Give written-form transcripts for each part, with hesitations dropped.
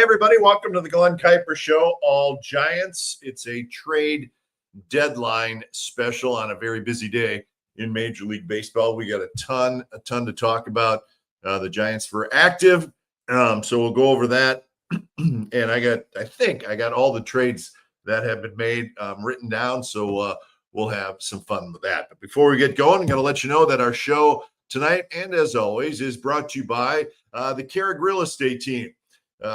everybody. Welcome to the Glen Kuiper Show, All Giants. It's a trade deadline special on a very busy day in Major League Baseball. We got a ton to talk about. The Giants were active, so we'll go over that. And I think I got all the trades that have been made written down, so we'll have some fun with that. But before we get going, I'm going to let you know that our show tonight, and as always, is brought to you by the Carrig Real Estate Team.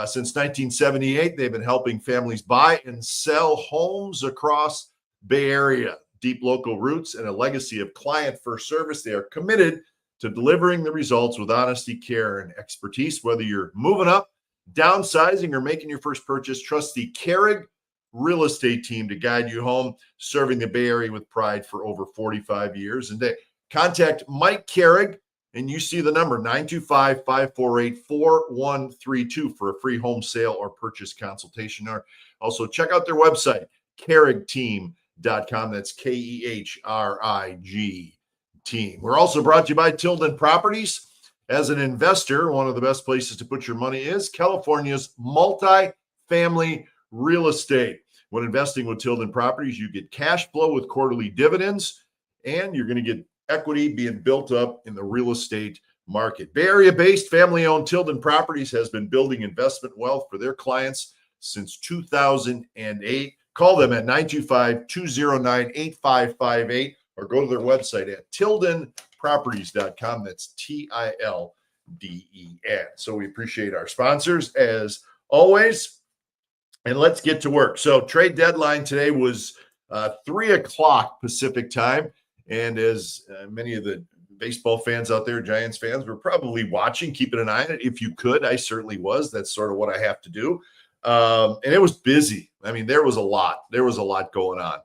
Since 1978, they've been helping families buy and sell homes across Bay Area. Deep local roots and a legacy of client-first service. They are committed to delivering the results with honesty, care, and expertise. Whether you're moving up, downsizing, or making your first purchase, trust the Carrig Real Estate Team to guide you home, serving the Bay Area with pride for over 45 years. And they contact Mike Carrig, and you see the number 925-548-4132 for a free home sale or purchase consultation. Or also check out their website, carrigteam.com. That's KEHRIG team. We're also brought to you by Tilden Properties. As an investor, one of the best places to put your money is California's multi-family real estate. When investing with Tilden Properties, you get cash flow with quarterly dividends, and you're going to get equity being built up in the real estate market. Bay Area-based, family-owned Tilden Properties has been building investment wealth for their clients since 2008. Call them at 925-209-8558 or go to their website at tildenproperties.com. That's TILDEN. So we appreciate our sponsors as always. And let's get to work. So trade deadline today was 3 o'clock Pacific time. And as many of the baseball fans out there, Giants fans, were probably watching, keeping an eye on it. If you could, I certainly was. That's sort of what I have to do. And it was busy. I mean, there was a lot. There was a lot going on.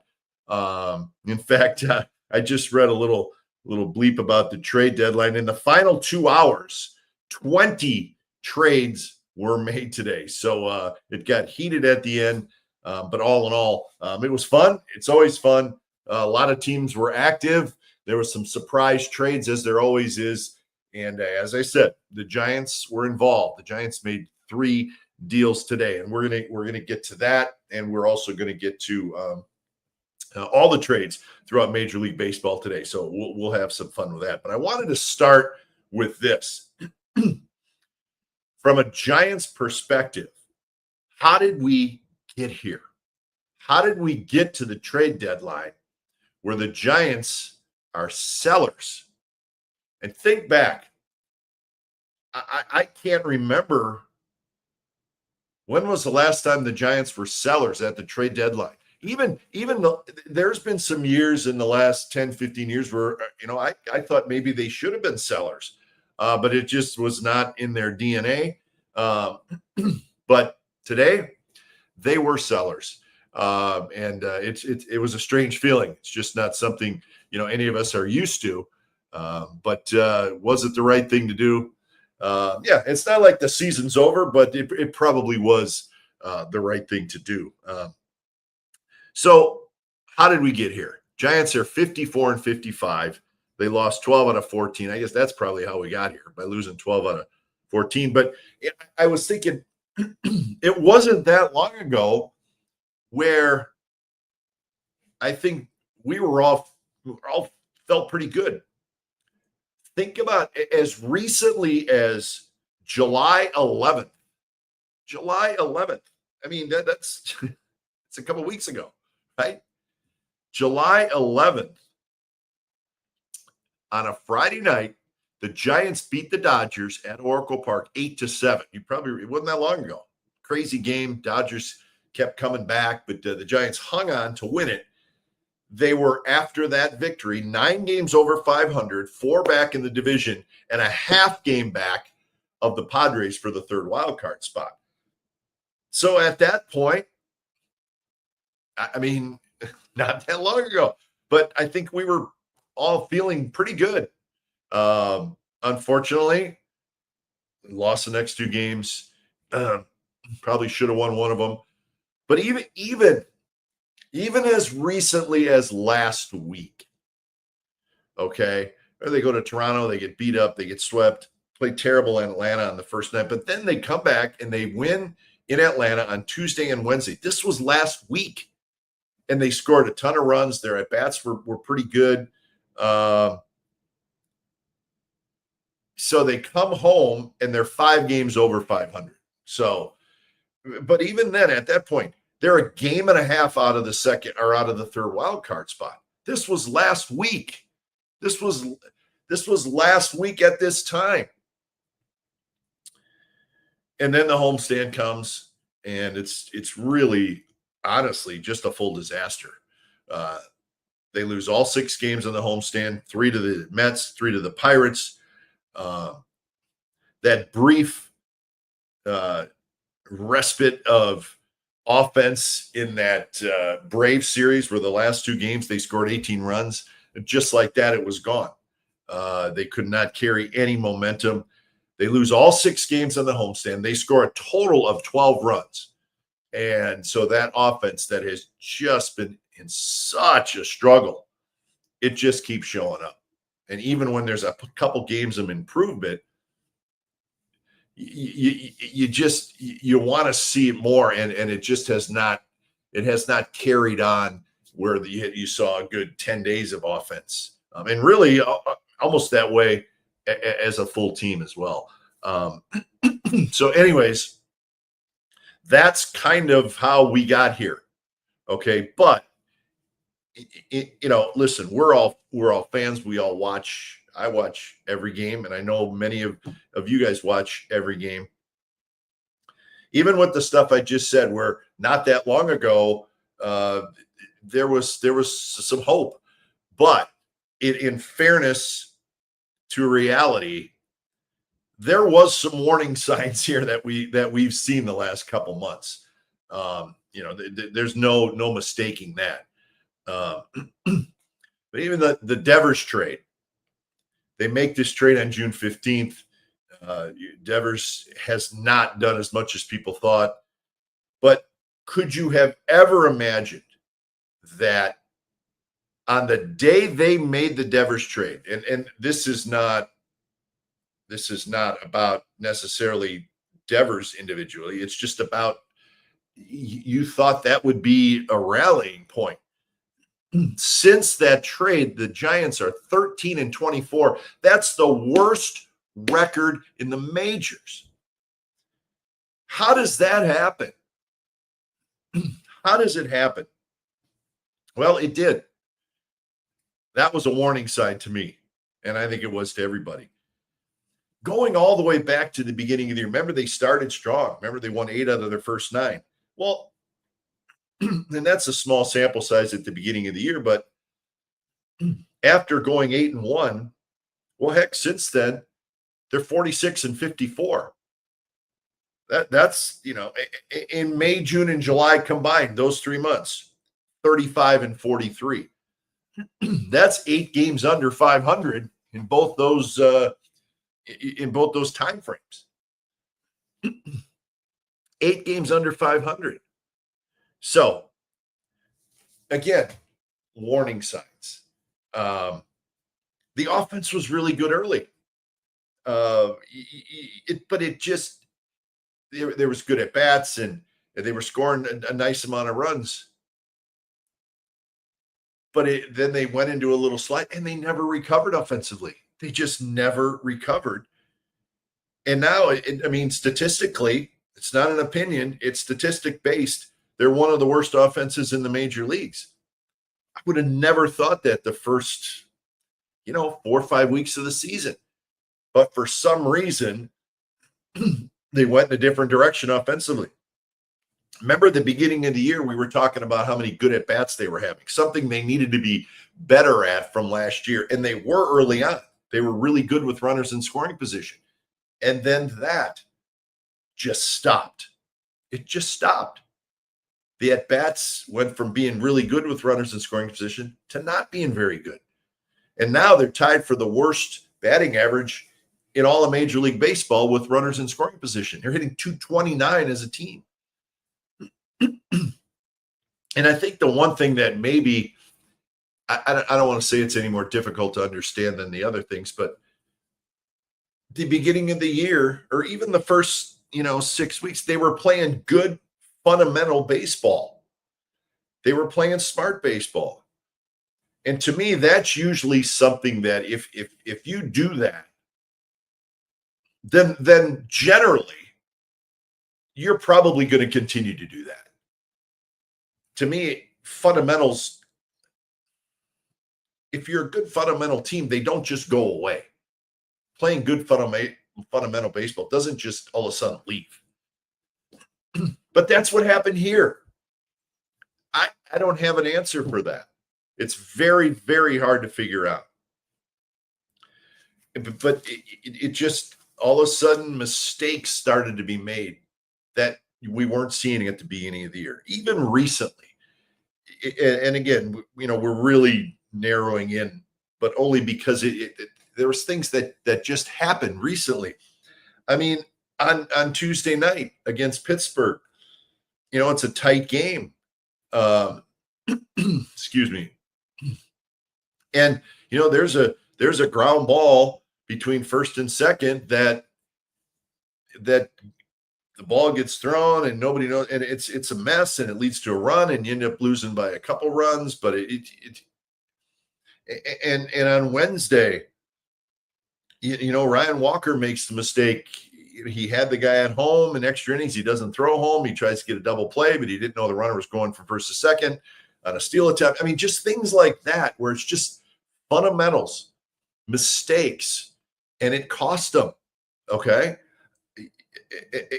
In fact, I just read a little bleep about the trade deadline. In the final 2 hours, 20 trades were made today. So it got heated at the end. But all in all, it was fun. It's always fun. A lot of teams were active. There were some surprise trades, as there always is. And as I said, the Giants were involved. The Giants made 3 deals today, and we're gonna get to that. And we're also going to get to all the trades throughout Major League Baseball today. So we'll have some fun with that. But I wanted to start with this. From a Giants perspective, how did we get here? How did we get to the trade deadline where the Giants are sellers? And think back. I can't remember when was the last time the Giants were sellers at the trade deadline. Even though there's been some years in the last 10, 15 years where, I thought maybe they should have been sellers, but it just was not in their DNA. But today they were sellers. And it was a strange feeling. It's just not something, any of us are used to. But was it the right thing to do? Yeah, it's not like the season's over, but it probably was the right thing to do. So how did we get here? Giants are 54-55. They lost 12 out of 14. I guess that's probably how we got here, by losing 12 out of 14. But I was thinking it wasn't that long ago where I think we all felt pretty good. Think about as recently as July 11th. July 11th. I mean, that's it's a couple of weeks ago, right? July 11th. On a Friday night, the Giants beat the Dodgers at Oracle Park 8-7. It wasn't that long ago. Crazy game. Dodgers kept coming back, but the Giants hung on to win it. They were, after that victory, 9 games over 500, 4 back in the division, and a half game back of the Padres for the 3rd wild card spot. So at that point, I mean, not that long ago, but I think we were all feeling pretty good. Unfortunately, lost the next 2 games. Probably should have won one of them. But even as recently as last week, okay, or they go to Toronto, they get beat up, they get swept, play terrible in Atlanta on the first night, but then they come back and they win in Atlanta on Tuesday and Wednesday. This was last week, and they scored a ton of runs. Their at-bats were pretty good. So they come home, and they're 5 games over 500. So, but even then, at that point, they're a game and a half out of the second or out of the third wild card spot. This was last week. This was last week at this time. And then the homestand comes, and it's really, honestly, just a full disaster. They lose all 6 games on the homestand, 3 to the Mets, 3 to the Pirates. That brief respite of offense in that Brave series where the last 2 games they scored 18 runs. Just like that, it was gone. They could not carry any momentum. They lose all 6 games on the homestand. They score a total of 12 runs. And so that offense that has just been in such a struggle, it just keeps showing up. And even when there's a couple games of improvement, you want to see it more, and it just has not carried on where you saw a good 10 days of offense, and really almost that way as a full team as well. So anyways, that's kind of how we got here. Okay. But listen, we're all fans. We all watch. I watch every game, and I know many of you guys watch every game. Even with the stuff I just said, where not that long ago, there was some hope, but in fairness to reality, there was some warning signs here that we've seen the last couple months. There's no mistaking that. But even the Devers trade, they make this trade on June 15th. Devers has not done as much as people thought. But could you have ever imagined that on the day they made the Devers trade, and this is not about necessarily Devers individually, it's just about you thought that would be a rallying point. Since that trade, the Giants are 13-24. That's the worst record in the majors. How does that happen? How does it happen? Well, it did. That was a warning sign to me, and I think it was to everybody. Going all the way back to the beginning of the year, remember they started strong. Remember they won 8 out of their first 9. Well, and that's a small sample size at the beginning of the year, but after going 8-1, well, heck, since then they're 46-54. That's in May, June, and July combined, those 3 months, 35-43. That's 8 games under 500 in both those time frames. 8 games under 500. So, again, warning signs. The offense was really good early. But it just, there was good at bats, and they were scoring a nice amount of runs. But then they went into a little slide, and they never recovered offensively. They just never recovered. And now, statistically, it's not an opinion. It's statistic-based. They're one of the worst offenses in the major leagues. I would have never thought that the first, 4 or 5 weeks of the season. But for some reason, they went in a different direction offensively. Remember at the beginning of the year, we were talking about how many good at-bats they were having, something they needed to be better at from last year. And they were early on. They were really good with runners in scoring position. And then that just stopped. It just stopped. The at-bats went from being really good with runners in scoring position to not being very good. And now they're tied for the worst batting average in all of Major League Baseball with runners in scoring position. They're hitting .229 as a team. And I think the one thing that maybe, I don't want to say it's any more difficult to understand than the other things, but the beginning of the year, or even the first 6 weeks, they were playing good fundamental baseball. They were playing smart baseball. And to me, that's usually something that if you do that, then generally you're probably going to continue to do that. To me, fundamentals, if you're a good fundamental team, they don't just go away. Playing good fundamental baseball doesn't just all of a sudden leave. But that's what happened here. I don't have an answer for that. It's very, very hard to figure out. But it just, all of a sudden, mistakes started to be made that we weren't seeing at the beginning of the year, even recently. And again, we're really narrowing in, but only because there was things that just happened recently. I mean, on Tuesday night against Pittsburgh, it's a tight game. Excuse me. And there's a ground ball between first and second that the ball gets thrown and nobody knows, and it's a mess, and it leads to a run, and you end up losing by a couple runs. But and on Wednesday, Ryan Walker makes the mistake. He had the guy at home in extra innings. He doesn't throw home. He tries to get a double play, but he didn't know the runner was going from first to second on a steal attempt. I mean, just things like that where it's just fundamentals, mistakes, and it cost them. Okay.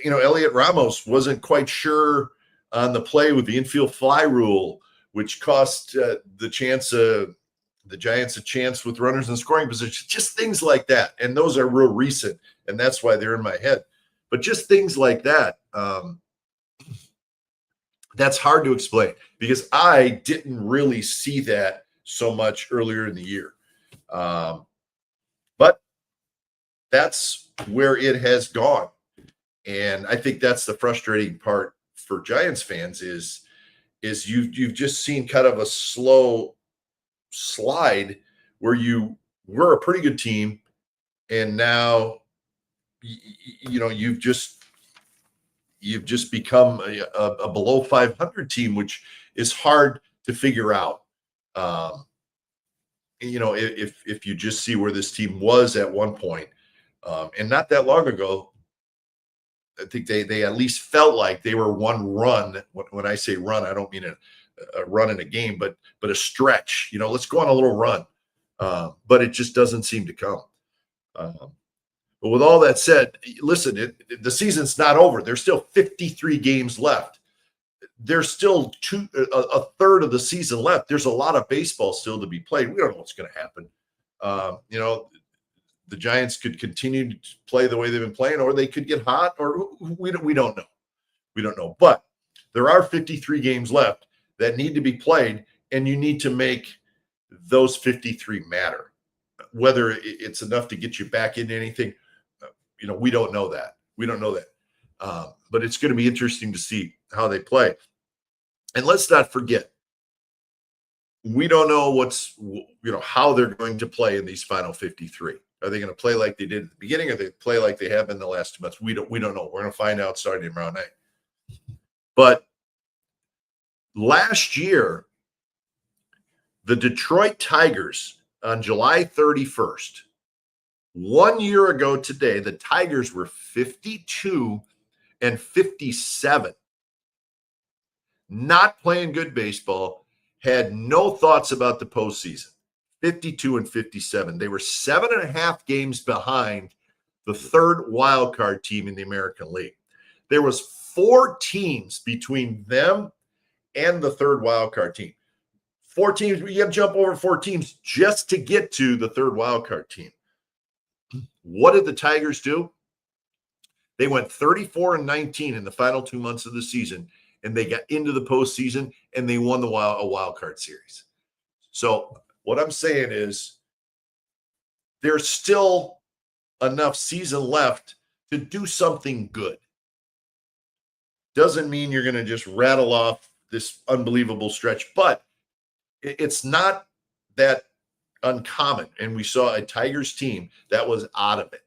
Elliot Ramos wasn't quite sure on the play with the infield fly rule, which cost the Giants a chance with runners in scoring position. Just things like that. And those are real recent, and that's why they're in my head. But just things like that, that's hard to explain because I didn't really see that so much earlier in the year. But that's where it has gone. And I think that's the frustrating part for Giants fans is you've just seen kind of a slow slide where you were a pretty good team, and now you've just become a below 500 team, which is hard to figure out. If you just see where this team was at one point, and not that long ago, I think they at least felt like they were one run. When I say run, I don't mean a run in a game, but a stretch. Let's go on a little run. But it just doesn't seem to come. But with all that said, listen, the season's not over. There's still 53 games left. There's still a third of the season left. There's a lot of baseball still to be played. We don't know what's going to happen. The Giants could continue to play the way they've been playing, or they could get hot, or we don't know. We don't know. But there are 53 games left that need to be played, and you need to make those 53 matter. Whether it's enough to get you back into anything, we don't know that. We don't know that. But it's going to be interesting to see how they play. And let's not forget, we don't know how they're going to play in these final 53. Are they going to play like they did at the beginning, or they play like they have in the last 2 months? We don't know. We're going to find out starting tomorrow night. But last year, the Detroit Tigers on July 31st, 1 year ago today, the Tigers were 52 and 57. Not playing good baseball, had no thoughts about the postseason. 52 and 57. They were 7.5 games behind the third wild card team in the American League. There was 4 teams between them and the third wild card team. 4 teams, you have to jump over 4 teams just to get to the third wild card team. What did the Tigers do? They went 34 and 19 in the final 2 months of the season, and they got into the postseason, and they won a wild card series. So what I'm saying is there's still enough season left to do something good. Doesn't mean you're going to just rattle off this unbelievable stretch, but it's not that uncommon. And we saw a Tigers team that was out of it.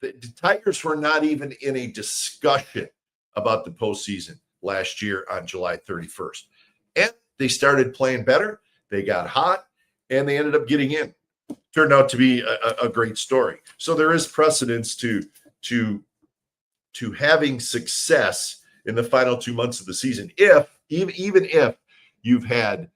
the Tigers were not even in a discussion about the postseason last year on July 31st. And they started playing better. They got hot, and they ended up getting in. Turned out to be a great story. So there is precedence to having success in the final 2 months of the season, even if you've had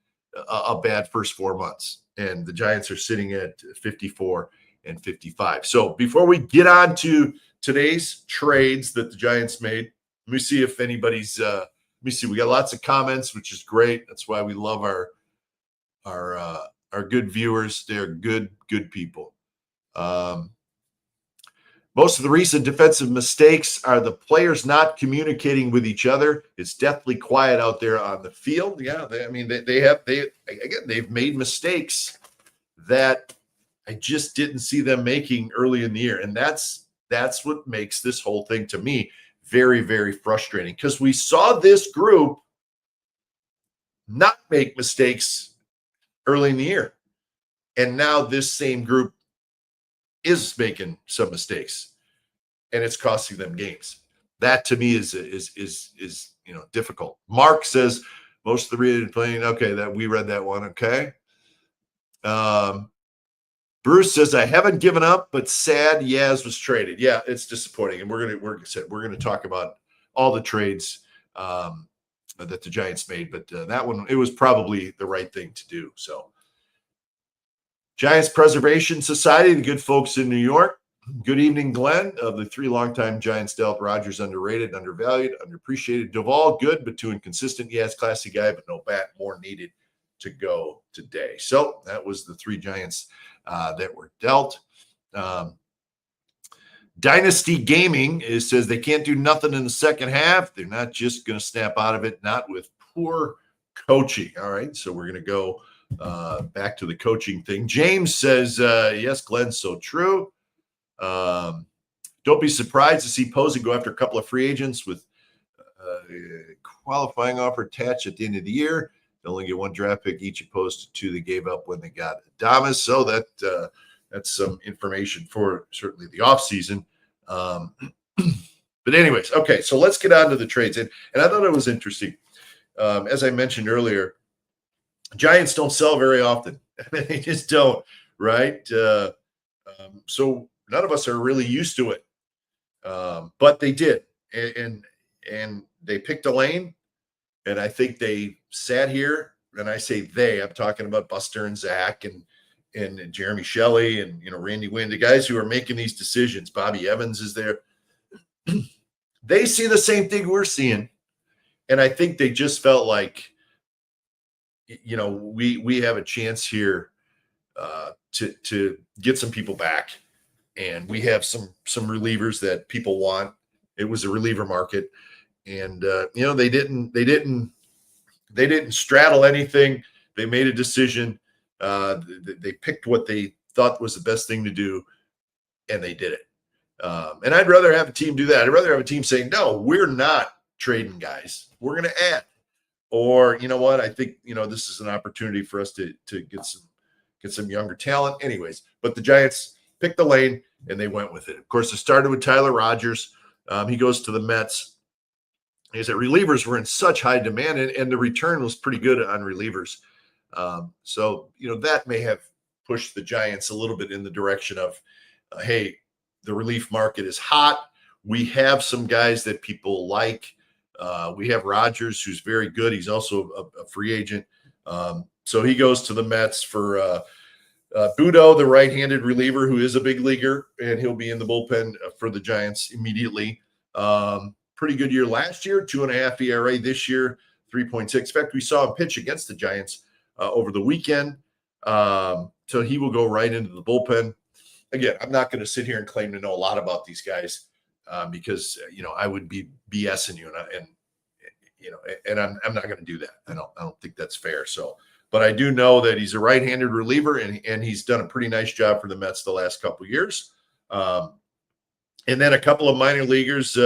a bad first 4 months. And the Giants are sitting at 54 and 55. So before we get on to today's trades that the Giants made, let me see if anybody's let me see. We got lots of comments, which is great. That's why we love our good viewers. They're good people. Most of the recent defensive mistakes are the players not communicating with each other. It's deathly quiet out there on the field. Yeah, they've made mistakes that I just didn't see them making early in the year, and that's what makes this whole thing to me very, very frustrating, because we saw this group not make mistakes early in the year, and now this same group is making some mistakes, and it's costing them games. That to me is difficult. Mark says most of the reading playing. Okay, that we read that one. Okay. Bruce says I haven't given up, but sad Yaz was traded. Yeah, it's disappointing, and we're gonna talk about all the trades that the Giants made, but that one, it was probably the right thing to do. So. Giants Preservation Society, the good folks in New York. Good evening, Glenn. Of the 3 longtime Giants dealt, Rogers underrated, undervalued, underappreciated. Doval, good, but too inconsistent. Yes, classy guy, but no bat. More needed to go today. So that was the 3 Giants that were dealt. Dynasty Gaming says they can't do nothing in the second half. They're not just going to snap out of it, not with poor coaching. All right, so we're going to go back to the coaching thing. James says, yes, Glenn, so true. Don't be surprised to see Posey go after a couple of free agents with qualifying offer attached at the end of the year. They only get 1 draft pick each opposed to 2 they gave up when they got Adames. So that's some information for certainly the offseason. But anyways, okay, so let's get on to the trades. And I thought it was interesting. As I mentioned earlier, Giants don't sell very often. I mean, they just don't, right? So none of us are really used to it, but they did, and they picked a lane, and I think they sat here. And I say they, I'm talking about Buster and Zach and Jeremy Shelley and Randy Wynn, the guys who are making these decisions. Bobby Evans is there. They see the same thing we're seeing, and I think they just felt like, we have a chance here to get some people back, and we have some relievers that people want. It was a reliever market, and they didn't straddle anything. They made a decision. They picked what they thought was the best thing to do, and they did it. And I'd rather have a team do that. I'd rather have a team saying, no, we're not trading guys. We're going to add. Or, you know what, I think, this is an opportunity for us to get some younger talent. Anyways, but the Giants picked the lane, and they went with it. Of course, it started with Tyler Rogers. He goes to the Mets. He said relievers were in such high demand, and the return was pretty good on relievers. So, that may have pushed the Giants a little bit in the direction of, hey, the relief market is hot. We have some guys that people like. We have Rogers, who's very good. He's also a free agent. So he goes to the Mets for Buttó, the right-handed reliever, who is a big leaguer, and he'll be in the bullpen for the Giants immediately. Pretty good year last year, 2.5 ERA this year, 3.6. In fact, we saw him pitch against the Giants over the weekend. So he will go right into the bullpen. Again, I'm not going to sit here and claim to know a lot about these guys because I would be BSing you, and I'm not going to do that. I don't think that's fair. So, but I do know that he's a right-handed reliever, and he's done a pretty nice job for the Mets the last couple of years. And then a couple of minor leaguers,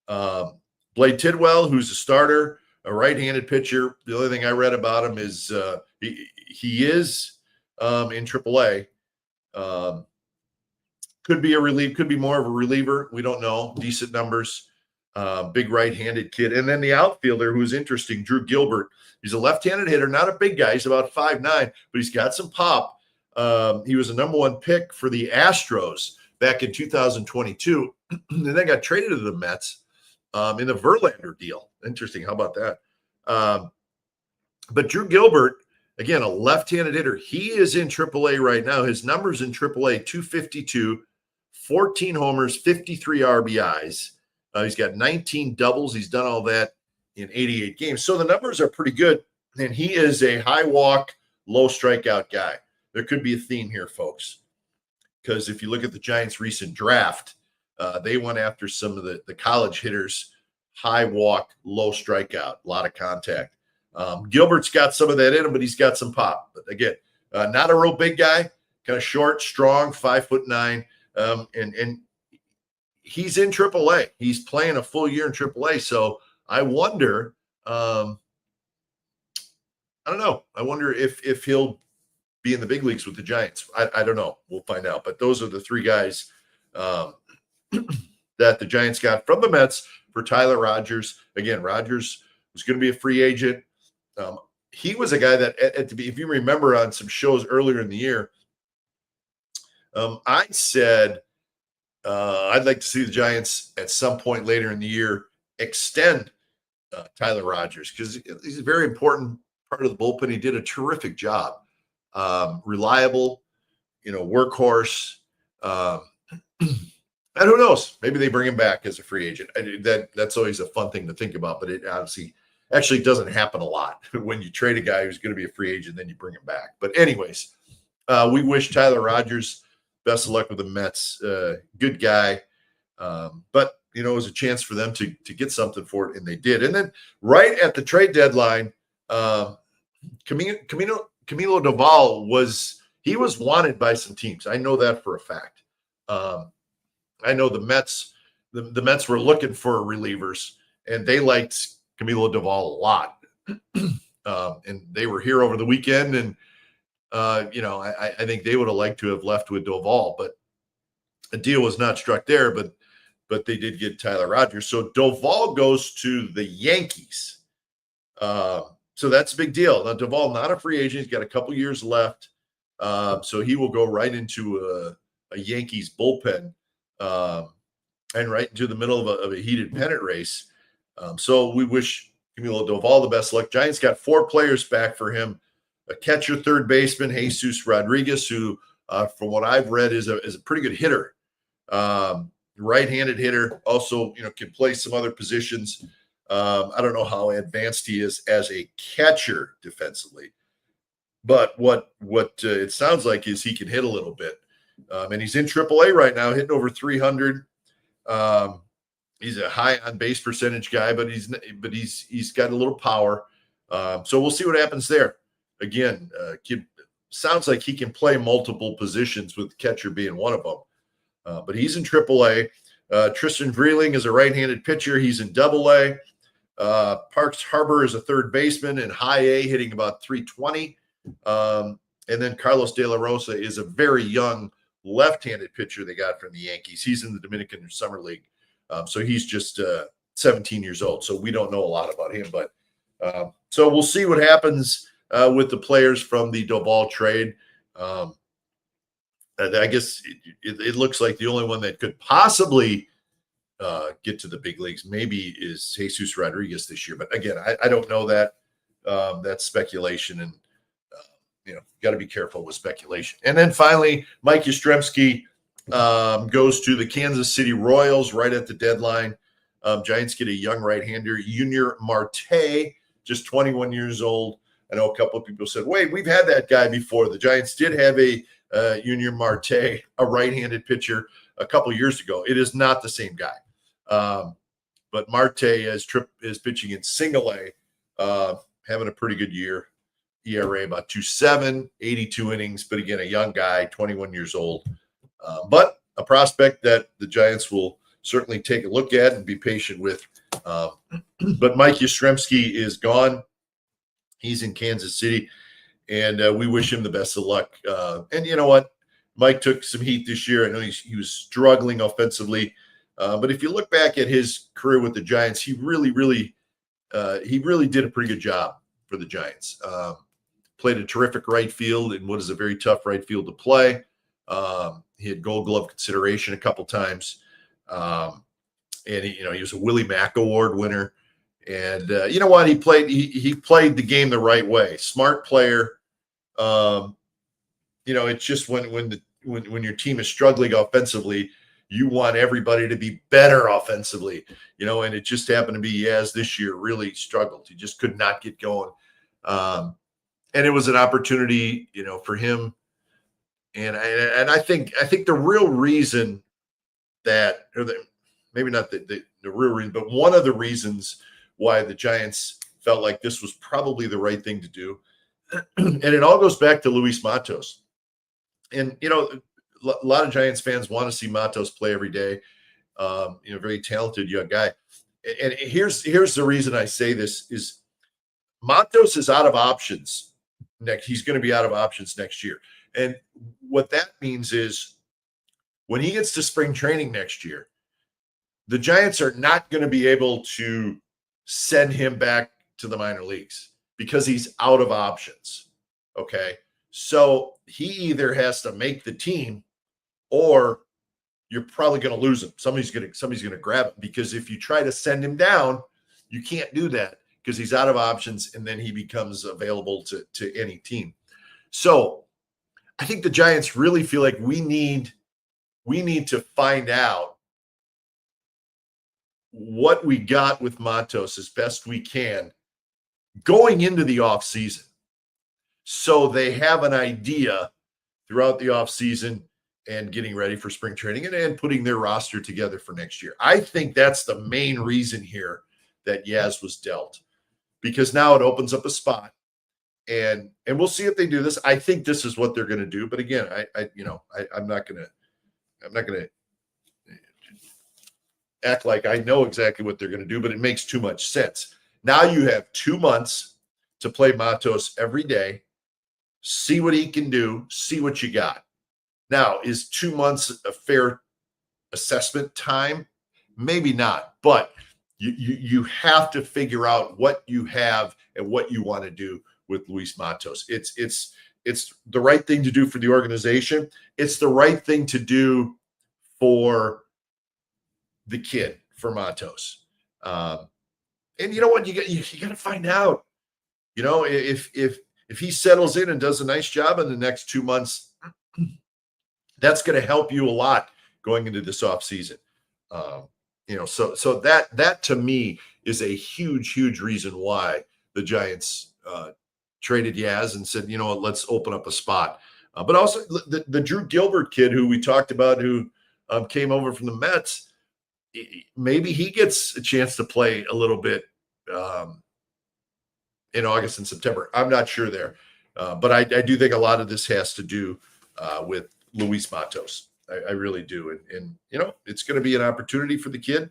Blade Tidwell, who's a starter, a right-handed pitcher. The only thing I read about him is he is in AAA. Could be a relief, could be more of a reliever. We don't know. Decent numbers. Big right-handed kid. And then the outfielder who's interesting, Drew Gilbert. He's a left-handed hitter, not a big guy. He's about 5'9", but he's got some pop. He was a number 1 pick for the Astros back in 2022. And then got traded to the Mets in the Verlander deal. Interesting. How about that? But Drew Gilbert, again, a left-handed hitter. He is in AAA right now. His numbers in AAA, 252, 14 homers, 53 RBIs. He's got 19 doubles. He's done all that in 88 games. So the numbers are pretty good. And he is a high walk, low strikeout guy. There could be a theme here, folks. Because if you look at the Giants' recent draft, they went after some of the college hitters, high walk, low strikeout, a lot of contact. Gilbert's got some of that in him, but he's got some pop. But again, not a real big guy, kind of short, strong, 5'9", and he's in AAA. He's playing a full year in AAA. So I wonder, I don't know. I wonder if he'll be in the big leagues with the Giants. I don't know. We'll find out. But those are the 3 guys that the Giants got from the Mets for Tyler Rogers. Again, Rogers was going to be a free agent. He was a guy that, if you remember on some shows earlier in the year, I said I'd like to see the Giants at some point later in the year extend Tyler Rogers because he's a very important part of the bullpen. He did a terrific job. Reliable, workhorse. And who knows? Maybe they bring him back as a free agent. That's always a fun thing to think about, but it obviously actually doesn't happen a lot when you trade a guy who's going to be a free agent, then you bring him back. But anyways, we wish Tyler Rogers best of luck with the Mets. Good guy. But, it was a chance for them to get something for it, and they did. And then right at the trade deadline, Camilo Doval was wanted by some teams. I know that for a fact. I know the Mets were looking for relievers, and they liked Camilo Doval a lot. And they were here over the weekend, and I think they would have liked to have left with Doval, but a deal was not struck there. But they did get Tyler Rogers. So Doval goes to the Yankees. So that's a big deal. Now, Doval, not a free agent. He's got a couple years left. So he will go right into a Yankees bullpen and right into the middle of a heated pennant race. So we wish Camilo Doval the best luck. Giants got 4 players back for him. A catcher, third baseman, Jesus Rodriguez, who, from what I've read, is a pretty good hitter. Right-handed hitter, also, can play some other positions. I don't know how advanced he is as a catcher defensively, but what it sounds like is he can hit a little bit. And he's in AAA right now, hitting over 300. He's a high on base percentage guy, but he's got a little power. So we'll see what happens there. Again, kid sounds like he can play multiple positions, with catcher being one of them. But he's in AAA. Tristan Vreeling is a right-handed pitcher. He's in AA. Parks Harbor is a third baseman in high A, hitting about 320. And then Carlos De La Rosa is a very young left-handed pitcher they got from the Yankees. He's in the Dominican Summer League. So he's just 17 years old. So we don't know a lot about him. But so we'll see what happens with the players from the Doval trade. I guess it looks like the only one that could possibly get to the big leagues maybe is Jesus Rodriguez this year. But again, I don't know that. That's speculation, and got to be careful with speculation. And then finally, Mike Yastrzemski goes to the Kansas City Royals right at the deadline. Giants get a young right-hander, Junior Marte, just 21 years old. I know a couple of people said, wait, we've had that guy before. The Giants did have a Junior Marte, a right-handed pitcher, a couple of years ago. It is not the same guy. But Marte is pitching in single A, having a pretty good year. ERA about 2.7, 82 innings. But again, a young guy, 21 years old. But a prospect that the Giants will certainly take a look at and be patient with. But Mike Yastrzemski is gone. He's in Kansas City. And we wish him the best of luck. And you know what? Mike took some heat this year. I know he was struggling offensively, but if you look back at his career with the Giants, he really did a pretty good job for the Giants. Played a terrific right field in what is a very tough right field to play. He had Gold Glove consideration a couple times, and he was a Willie Mack Award winner. And you know what? He played the game the right way. Smart player. It's just when your team is struggling offensively, you want everybody to be better offensively. And it just happened to be Yaz this year really struggled. He just could not get going. And it was an opportunity, for him. And I think the real reason that, maybe not the real reason, but one of the reasons why the Giants felt like this was probably the right thing to do, and it all goes back to Luis Matos. And a lot of Giants fans want to see Matos play every day. Very talented young guy. And here's the reason I say this is Matos is out of options next. He's going to be out of options next year. And what that means is when he gets to spring training next year, the Giants are not going to be able to send him back to the minor leagues because he's out of options. Okay. So he either has to make the team or you're probably going to lose him. Somebody's going to grab him, because if you try to send him down, you can't do that because he's out of options, and then he becomes available to any team. So I think the Giants really feel like we need to find out what we got with Matos as best we can going into the offseason, so they have an idea throughout the offseason and getting ready for spring training and putting their roster together for next year. I think that's the main reason here that Yaz was dealt, because now it opens up a spot, and we'll see if they do this. I think this is what they're going to do. But again, I'm not going to act like I know exactly what they're going to do, but it makes too much sense. Now you have 2 months to play Matos every day, see what he can do, see what you got. Now, is 2 months a fair assessment time? Maybe not, but you have to figure out what you have and what you want to do with Luis Matos. It's the right thing to do for the organization. It's the right thing to do for the kid, for Matos. And you know what? You got to find out. If he settles in and does a nice job in the next 2 months, that's going to help you a lot going into this offseason. So that to me is a huge reason why the Giants traded Yaz and said, let's open up a spot. But also the Drew Gilbert kid who we talked about, who came over from the Mets, maybe he gets a chance to play a little bit in August and September. I'm not sure there. But I do think a lot of this has to do with Luis Matos. I really do. And it's going to be an opportunity for the kid.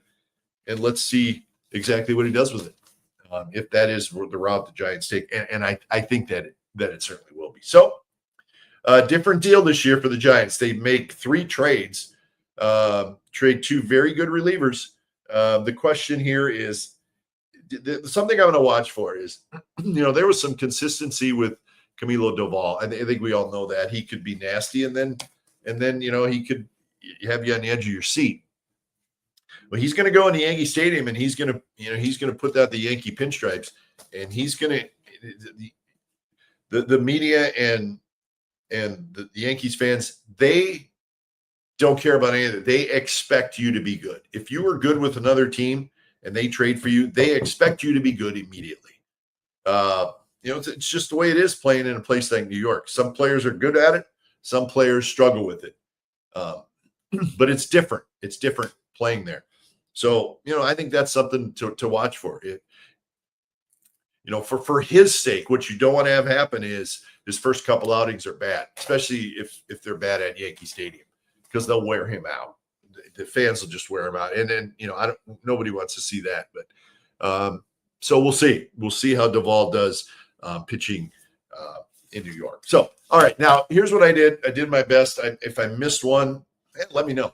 And let's see exactly what he does with it. If that is the route the Giants take. And I think that it certainly will be. So different deal this year for the Giants. They make 3 trades, trade 2 very good relievers. The question here is, something I'm going to watch for is, there was some consistency with Camilo Doval. I think we all know that he could be nasty, and then he could have you on the edge of your seat. Well, he's going to go in the Yankee Stadium, and he's going to put out the Yankee pinstripes, and he's going to the media and the Yankees fans, they don't care about any of it. They expect you to be good. If you were good with another team and they trade for you, they expect you to be good immediately. It's just the way it is playing in a place like New York. Some players are good at it. Some players struggle with it. But it's different. It's different playing there. So, I think that's something to watch for. For his sake, what you don't want to have happen is his first couple outings are bad, especially if they're bad at Yankee Stadium, because they'll wear him out. The fans will just wear him out. And then, nobody wants to see that. But so we'll see. We'll see how Doval does pitching in New York. So, all right, now here's what I did. I did my best. If I missed one, let me know.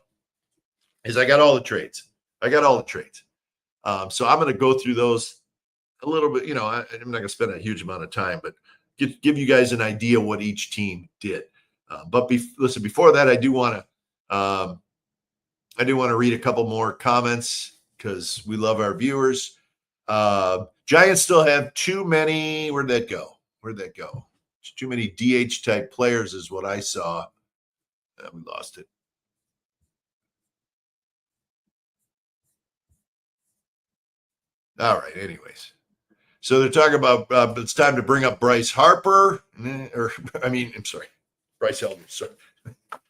I got all the trades. So I'm going to go through those a little bit. I'm not going to spend a huge amount of time, but give you guys an idea what each team did. Listen, before that, I do want to read a couple more comments because we love our viewers. Giants still have too many. Where'd that go? Too many DH type players is what I saw. We lost it. All right. Anyways, so they're talking about it's time to bring up Bryce Harper. I'm sorry, Bryce Eldridge. Sorry.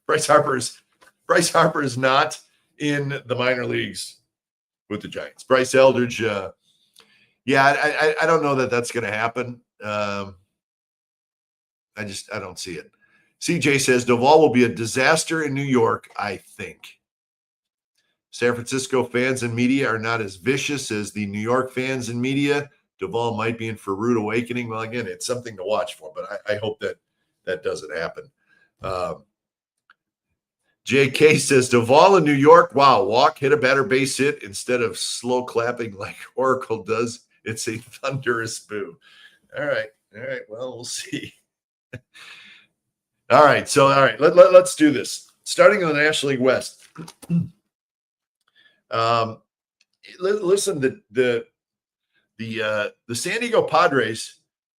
Bryce Harper is not in the minor leagues with the Giants. Bryce Eldridge. I don't know that that's going to happen. I don't see it. CJ says Doval will be a disaster in New York, I think. San Francisco fans and media are not as vicious as the New York fans and media. Doval might be in for a rude awakening. Well, again, it's something to watch for, but I hope that doesn't happen. JK says Doval in New York. Wow, walk, hit a batter base hit instead of slow clapping like Oracle does. It's a thunderous boo. All right. Well, we'll see. All right. Let's do this. Starting in the National League West. Listen, the San Diego Padres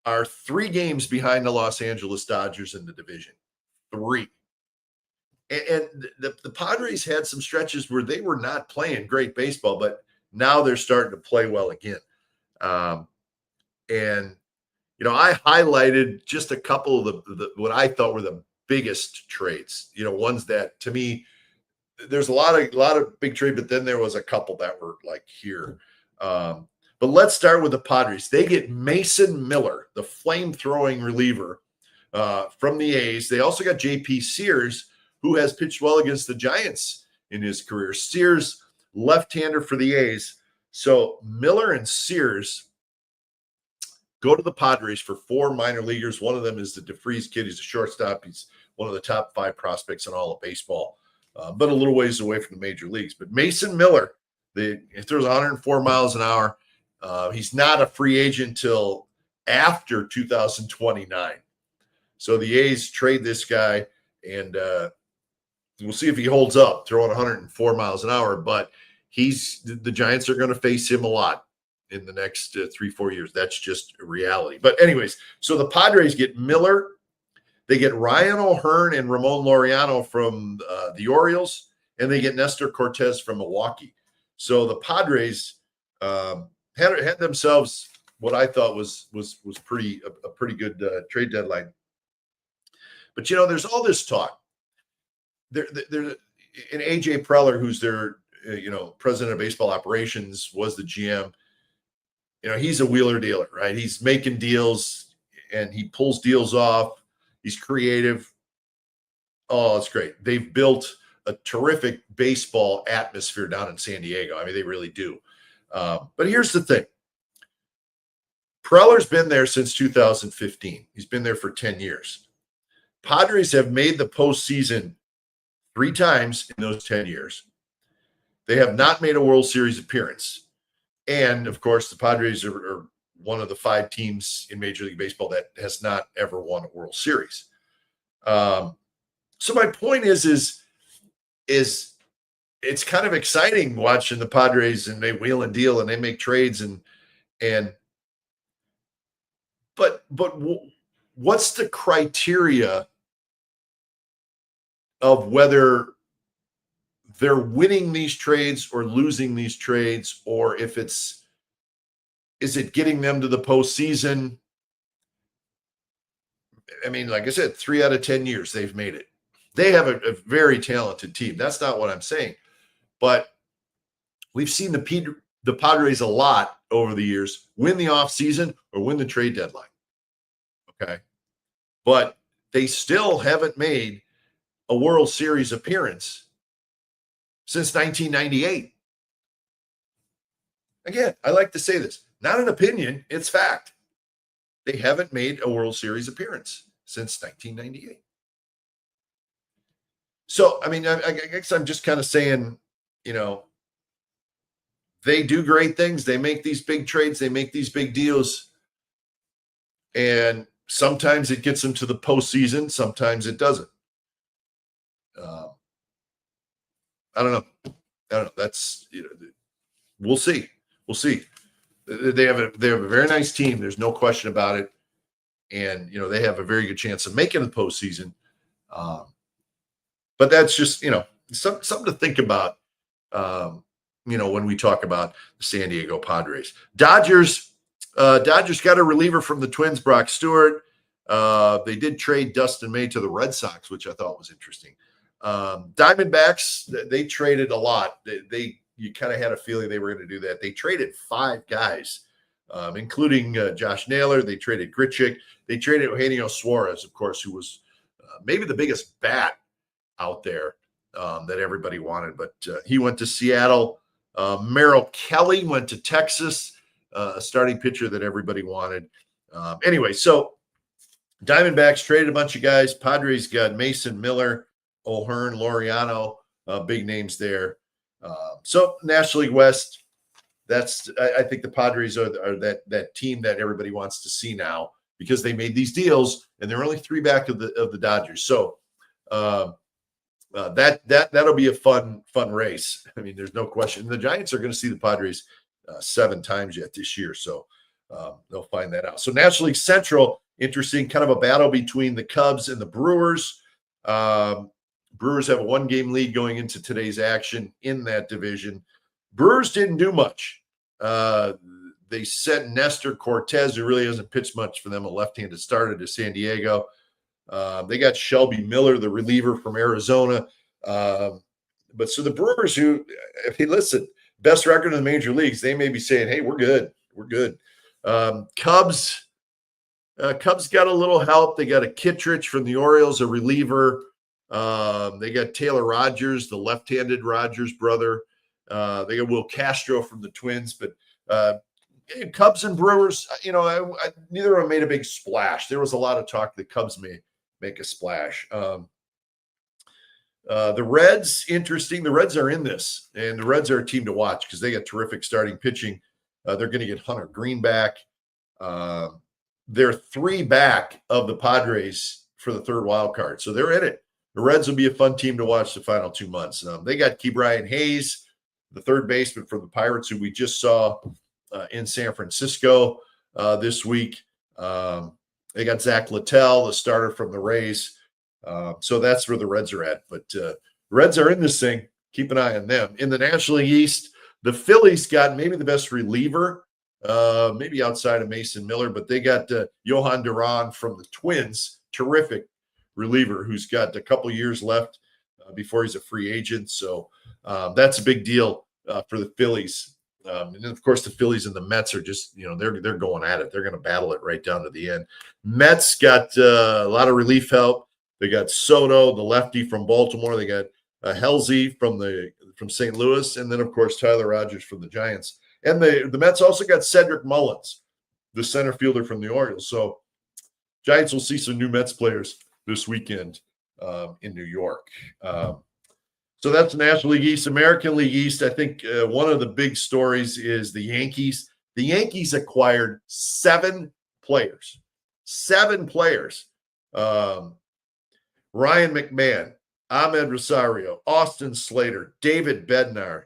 are 3 games behind the Los Angeles Dodgers in the division. 3. And the Padres had some stretches where they were not playing great baseball, but now they're starting to play well again. I highlighted just a couple of the what I thought were the biggest trades. Ones that to me, there's a lot of big trade, but then there was a couple that were like here. But let's start with the Padres. They get Mason Miller, the flame-throwing reliever from the A's. They also got J.P. Sears, who has pitched well against the Giants in his career. Sears, left-hander for the A's. So Miller and Sears go to the Padres for 4 minor leaguers. One of them is the DeFreeze kid. He's a shortstop. He's one of the top 5 prospects in all of baseball, but a little ways away from the major leagues. But Mason Miller, he throws 104 miles an hour. He's not a free agent until after 2029. So the A's trade this guy, and we'll see if he holds up throwing 104 miles an hour. But the Giants are going to face him a lot in the next 3-4 years. That's just a reality. But anyways, so the Padres get Miller. They get Ryan O'Hearn and Ramon Laureano from the Orioles, and they get Nestor Cortez from Milwaukee. So the Padres had themselves what I thought was a pretty good trade deadline. But there's all this talk. There, and AJ Preller, who's their president of baseball operations, was the GM. He's a wheeler dealer, right? He's making deals and he pulls deals off. He's creative. Oh, it's great. They've built a terrific baseball atmosphere down in San Diego. I mean, they really do. But here's the thing. Preller's been there since 2015. He's been there for 10 years. Padres have made the postseason 3 times in those 10 years. They have not made a World Series appearance. And, of course, the Padres are one of the 5 teams in Major League Baseball that has not ever won a World Series. So my point is it's kind of exciting watching the Padres, and they wheel and deal and they make trades but what's the criteria of whether they're winning these trades or losing these trades, or if is it getting them to the postseason? I mean, like I said, 3 out of 10 years they've made it. They have a very talented team. That's not what I'm saying. But we've seen the Padres a lot over the years win the offseason or win the trade deadline. Okay. But they still haven't made a World Series appearance since 1998. Again, I like to say this, not an opinion, it's fact. They haven't made a World Series appearance since 1998. So, I mean, I guess I'm just kind of saying, you know, they do great things. They make these big trades. They make these big deals. And sometimes it gets them to the postseason. Sometimes it doesn't. I don't know. That's, you know, we'll see. We'll see. They have a very nice team. There's no question about it. And, you know, they have a very good chance of making the postseason. But that's just, you know, something to think about, you know, when we talk about the San Diego Padres. Dodgers got a reliever from the Twins, Brock Stewart. They did trade Dustin May to the Red Sox, which I thought was interesting. Diamondbacks, they traded a lot. You kind of had a feeling they were going to do that. They traded 5 guys, including Josh Naylor. They traded Grichuk. They traded Eugenio Suarez, of course, who was maybe the biggest bat out there that everybody wanted. But he went to Seattle. Merrill Kelly went to Texas, a starting pitcher that everybody wanted. Anyway, so Diamondbacks traded a bunch of guys. Padres got Mason Miller, O'Hearn, Laureano, big names there. So National League West, I think the Padres are that team that everybody wants to see now because they made these deals and they're only 3 back of the Dodgers. So that'll be a fun race. I mean, there's no question. The Giants are going to see the Padres 7 times yet this year, so they'll find that out. So National League Central, interesting, kind of a battle between the Cubs and the Brewers. Brewers have a 1-game lead going into today's action in that division. Brewers didn't do much. They sent Nestor Cortez, who really hasn't pitched much for them, a left-handed starter, to San Diego. They got Shelby Miller, the reliever from Arizona. But so the Brewers, who, if you listen, best record in the major leagues, they may be saying, hey, we're good. We're good. Cubs got a little help. They got a Kittredge from the Orioles, a reliever. They got Taylor Rogers, the left-handed Rogers brother. They got Will Castro from the Twins. But Cubs and Brewers, you know, neither of them made a big splash. There was a lot of talk that Cubs may make a splash. The Reds, interesting. The Reds are in this, and the Reds are a team to watch because they got terrific starting pitching. They're going to get Hunter Green back. They're 3 back of the Padres for the 3rd wild card, so they're in it. The Reds will be a fun team to watch the final 2 months. They got Ke'Bryan Hayes, the 3rd baseman from the Pirates, who we just saw in San Francisco this week. They got Zach Littell, the starter from the Rays. So that's where the Reds are at. But the Reds are in this thing. Keep an eye on them. In the National League East, the Phillies got maybe the best reliever, maybe outside of Mason Miller, but they got Johan Duran from the Twins, terrific reliever who's got a couple years left before he's a free agent. So that's a big deal for the Phillies. And then, of course, the Phillies and the Mets are just, you know, they're going at it. They're going to battle it right down to the end. Mets got a lot of relief help. They got Soto, the lefty from Baltimore. They got Halsey from St. Louis, and then, of course, Tyler Rogers from the Giants. And the Mets also got Cedric Mullins, the center fielder from the Orioles. So Giants will see some new Mets players this weekend in New York. So that's National League East. American League East, I think one of the big stories is the Yankees. The Yankees acquired 7 players. 7 players. Ryan McMahon, Ahmed Rosario, Austin Slater, David Bednar,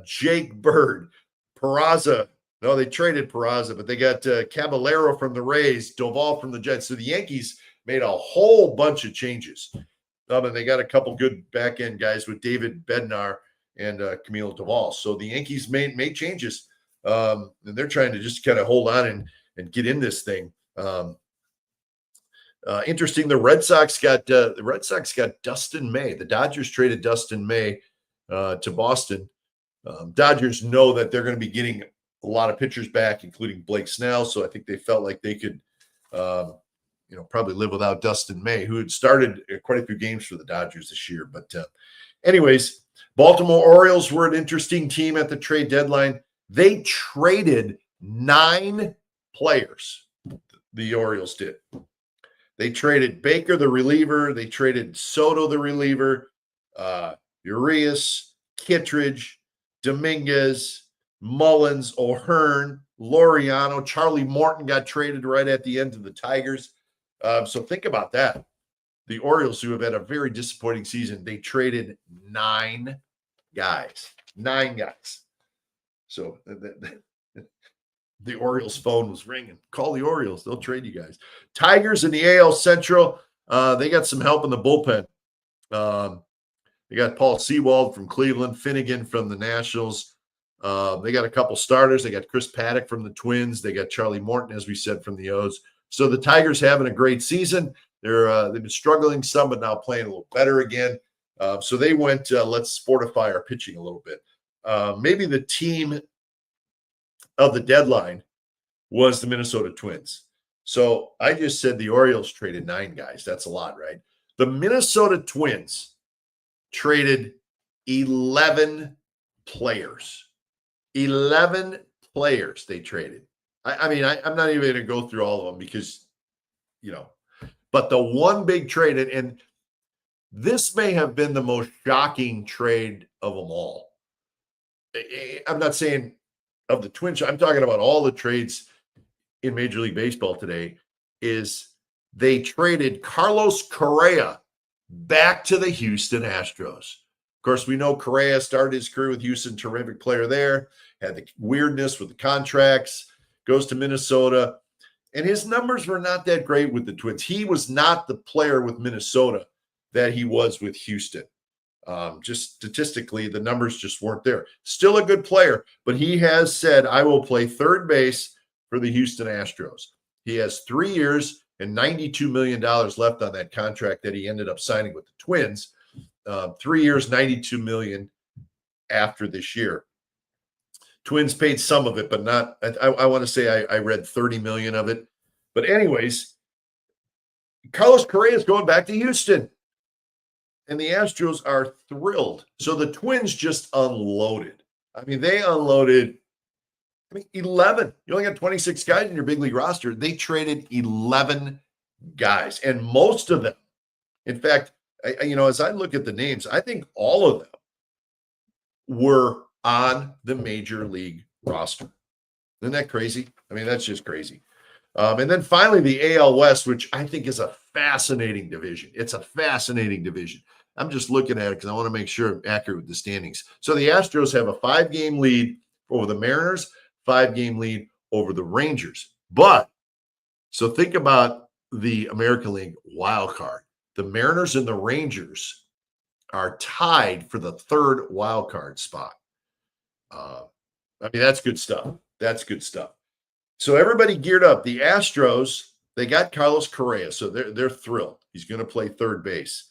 Jake Bird, Peraza. No, they traded Peraza, but they got Caballero from the Rays, Doval from the Jets. So the Yankees made a whole bunch of changes. And they got a couple good back-end guys with David Bednar and Camilo Doval. So the Yankees made changes, and they're trying to just kind of hold on and get in this thing. Interesting, the Red Sox got Dustin May. The Dodgers traded Dustin May to Boston. Dodgers know that they're going to be getting a lot of pitchers back, including Blake Snell. So I think they felt like they could probably live without Dustin May, who had started quite a few games for the Dodgers this year. But anyways, Baltimore Orioles were an interesting team at the trade deadline. They traded 9 players. The Orioles did. They traded Baker, the reliever. They traded Soto, the reliever. Urias, Kittredge, Dominguez, Mullins, O'Hearn, Laureano. Charlie Morton got traded right at the end of the Tigers. So think about that. The Orioles, who have had a very disappointing season, they traded 9 guys. 9 guys. So the Orioles phone was ringing. Call the Orioles. They'll trade you guys. Tigers in the AL Central, they got some help in the bullpen. They got Paul Sewald from Cleveland, Finnegan from the Nationals. They got a couple starters. They got Chris Paddock from the Twins. They got Charlie Morton, as we said, from the O's. So the Tigers having a great season. They've been struggling some, but now playing a little better again. So they went, let's fortify our pitching a little bit. Maybe the team of the deadline was the Minnesota Twins. So I just said the Orioles traded 9 guys. That's a lot, right? The Minnesota Twins traded 11 players. 11 players they traded. I'm not even going to go through all of them because, but the one big trade, and this may have been the most shocking trade of them all. I'm not saying of the Twins. I'm talking about all the trades in Major League Baseball today. Is they traded Carlos Correa back to the Houston Astros. Of course, we know Correa started his career with Houston, terrific player there, had the weirdness with the contracts, goes to Minnesota, and his numbers were not that great with the Twins. He was not the player with Minnesota that he was with Houston. Just statistically, the numbers just weren't there. Still a good player, but he has said, I will play third base for the Houston Astros. He has 3 years and $92 million left on that contract that he ended up signing with the Twins. 3 years, $92 million after this year. Twins paid some of it, but not, I want to say I read 30 million of it. But anyways, Carlos Correa is going back to Houston. And the Astros are thrilled. So the Twins just unloaded. They unloaded 11. You only got 26 guys in your big league roster. They traded 11 guys. And most of them, in fact, as I look at the names, I think all of them were on the major league roster. Isn't that crazy? That's just crazy. And then finally, the AL West, which I think is a fascinating division. It's a fascinating division. I'm just looking at it because I want to make sure I'm accurate with the standings. So the Astros have a 5-game lead over the Mariners, 5-game lead over the Rangers. So think about the American League wild card. The Mariners and the Rangers are tied for the 3rd wild card spot. That's good stuff. That's good stuff. So everybody geared up. The Astros, they got Carlos Correa, so they're thrilled. He's going to play third base.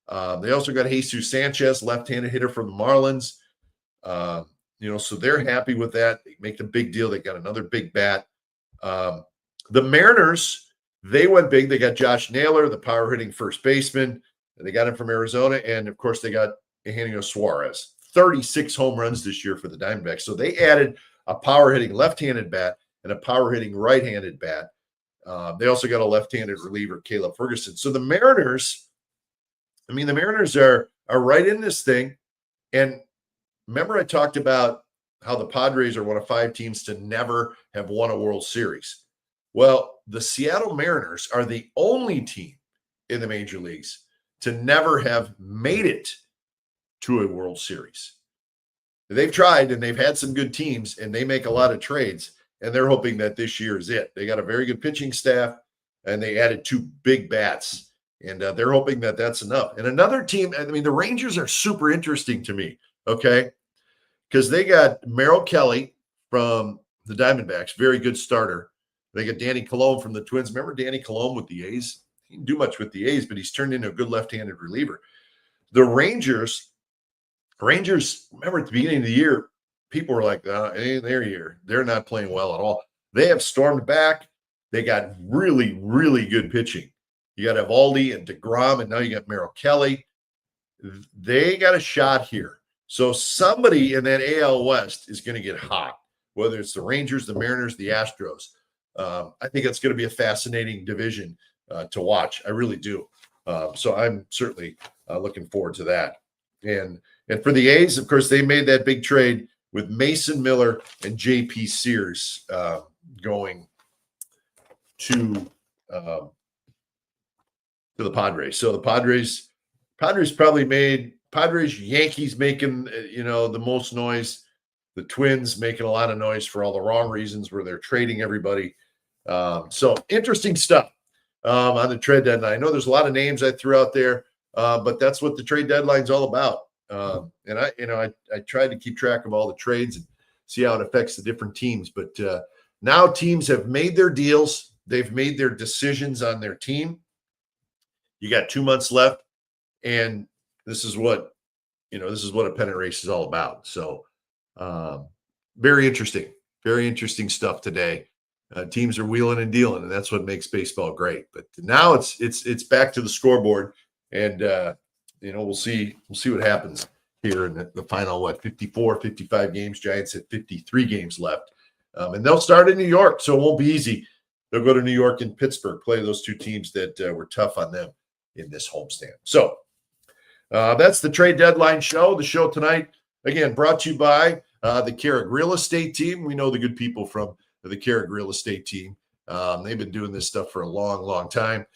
They also got Jesus Sanchez, left-handed hitter from the Marlins. So they're happy with that. They make the big deal. They got another big bat. The Mariners, they went big. They got Josh Naylor, the power-hitting first baseman. They got him from Arizona. And, of course, they got Eugenio Suarez. 36 home runs this year for the Diamondbacks. So they added a power-hitting left-handed bat and a power-hitting right-handed bat. They also got a left-handed reliever, Caleb Ferguson. So the Mariners, the Mariners are right in this thing. And remember I talked about how the Padres are one of 5 teams to never have won a World Series. Well, the Seattle Mariners are the only team in the major leagues to never have made it to a World Series. They've tried, and they've had some good teams, and they make a lot of trades, and they're hoping that this year is it. They got a very good pitching staff, and they added 2 big bats, and they're hoping that that's enough. And another team, the Rangers are super interesting to me, okay, because they got Merrill Kelly from the Diamondbacks, very good starter. They got Danny Colon from the Twins. Remember Danny Colon with the A's? He didn't do much with the A's, but he's turned into a good left-handed reliever. The Rangers, remember at the beginning of the year, people were like, they're not playing well at all. They have stormed back. They got really, really good pitching. You got Evaldi and DeGrom, and now you got Merrill Kelly. They got a shot here. So somebody in that AL West is going to get hot, whether it's the Rangers, the Mariners, the Astros. I think it's going to be a fascinating division to watch. I really do. So I'm certainly looking forward to that. And for the A's, of course, they made that big trade with Mason Miller and J.P. Sears going to the Padres. So the Padres probably made Yankees making the most noise. The Twins making a lot of noise for all the wrong reasons, where they're trading everybody. So interesting stuff on the trade deadline. I know there's a lot of names I threw out there, but that's what the trade deadline's all about. And I tried to keep track of all the trades and see how it affects the different teams. But now teams have made their deals. They've made their decisions on their team. You got 2 months left, and this is what a pennant race is all about. So very interesting stuff today. Teams are wheeling and dealing, and that's what makes baseball great. But now it's back to the scoreboard, and we'll see what happens here in the final 54, 55 games. Giants at 53 games left, and they'll start in New York, so it won't be easy. They'll go to New York and Pittsburgh, play those two teams that were tough on them in this homestand. So that's the trade deadline show. The show tonight, again, brought to you by the Carrick Real Estate Team. We know the good people from the Carrick Real Estate Team. They've been doing this stuff for a long, long time.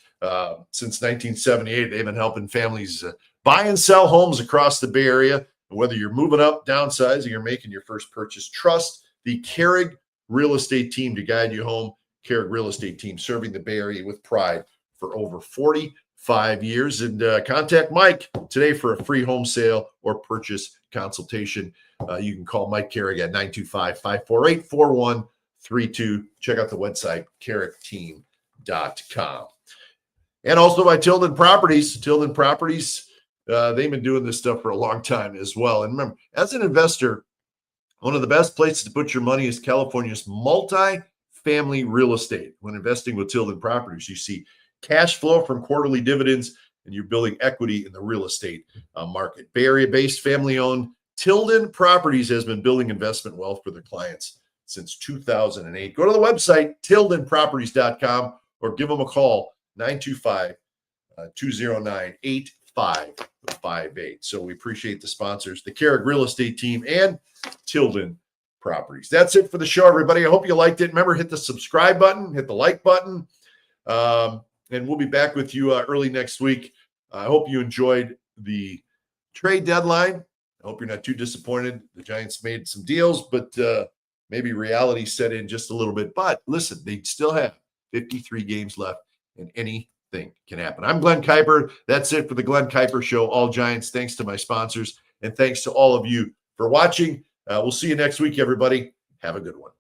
Since 1978, they've been helping families buy and sell homes across the Bay Area. Whether you're moving up, downsizing, or making your first purchase, trust the Carrick Real Estate Team to guide you home. Carrick Real Estate Team, serving the Bay Area with pride for over 45 years. And contact Mike today for a free home sale or purchase consultation. You can call Mike Carrick at 925-548-4132. Check out the website, carrickteam.com. And also by Tilden Properties. Tilden Properties, they've been doing this stuff for a long time as well. And remember, as an investor, one of the best places to put your money is California's multi-family real estate. When investing with Tilden Properties, you see cash flow from quarterly dividends, and you're building equity in the real estate market. Bay Area-based, family-owned Tilden Properties has been building investment wealth for their clients since 2008. Go to the website, tildenproperties.com, or give them a call, 925-209-8558. So we appreciate the sponsors, the Carrick Real Estate Team and Tilden Properties. That's it for the show, everybody. I hope you liked it. Remember, hit the subscribe button, hit the like button, and we'll be back with you early next week. I hope you enjoyed the trade deadline. I hope you're not too disappointed. The Giants made some deals, but maybe reality set in just a little bit. But listen, they still have 53 games left, and anything can happen. I'm Glen Kuiper. That's it for the Glen Kuiper Show. All Giants. Thanks to my sponsors, and thanks to all of you for watching. We'll see you next week, everybody. Have a good one.